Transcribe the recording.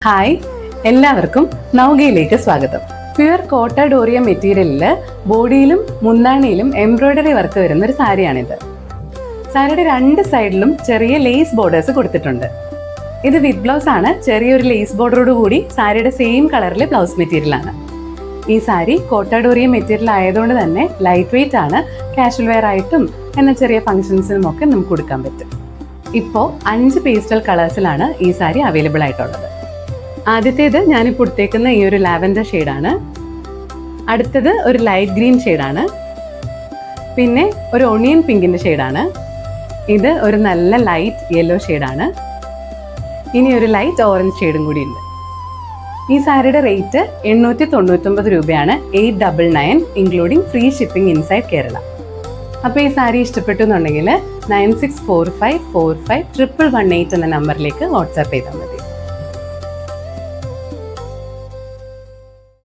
Hi, എല്ലാവർക്കും നൗകയിലേക്ക് സ്വാഗതം. Pure കോട്ട ഡോറിയ മെറ്റീരിയലിൽ ബോഡിയിലും മുന്താണിയിലും എംബ്രോയിഡറി വർക്ക് വരുന്ന ഒരു സാരിയാണിത്. സാരിയുടെ രണ്ട് സൈഡിലും ചെറിയ ലേസ് ബോർഡേഴ്സ് കൊടുത്തിട്ടുണ്ട്. ഇത് വിത്ത് ബ്ലൗസ് ആണ്. ചെറിയൊരു ലേസ് ബോർഡറോട് കൂടി സാരിയുടെ സെയിം കളറിലെ ബ്ലൗസ് മെറ്റീരിയൽ ആണ്. ഈ സാരി കോട്ട ഡോറിയ മെറ്റീരിയൽ ആയതുകൊണ്ട് തന്നെ ലൈറ്റ് വെയിറ്റ് ആണ്. കാഷ്വൽ വെയർ ആയിട്ടും എന്ന ചെറിയ ഫംഗ്ഷൻസിനും ഒക്കെ നമുക്ക് കൊടുക്കാൻ പറ്റും. ഇപ്പോൾ 5 പേസ്റ്റൽ കളേഴ്സിലാണ് ഈ സാരി അവൈലബിൾ ആയിട്ടുള്ളത്. ആദ്യത്തേത് ഞാനിപ്പോൾ എടുത്തേക്കുന്ന ഈ ഒരു ലാവൻഡർ ഷെയ്ഡാണ്. അടുത്തത് ഒരു ലൈറ്റ് ഗ്രീൻ ഷെയ്ഡാണ്. പിന്നെ ഒരു ഒണിയൻ പിങ്കിൻ്റെ ഷെയ്ഡാണ്. ഇത് ഒരു നല്ല ലൈറ്റ് യെല്ലോ ഷെയ്ഡാണ്. ഇനി ഒരു ലൈറ്റ് ഓറഞ്ച് ഷെയ്ഡും കൂടി ഉണ്ട്. ഈ സാരിയുടെ റേറ്റ് 899 രൂപയാണ്. 899 including free shipping inside Kerala. അപ്പോൾ ഈ സാരി ഇഷ്ടപ്പെട്ടു എന്നുണ്ടെങ്കിൽ 9645451118 എന്ന നമ്പറിലേക്ക് വാട്സാപ്പ് ചെയ്താൽ മതി.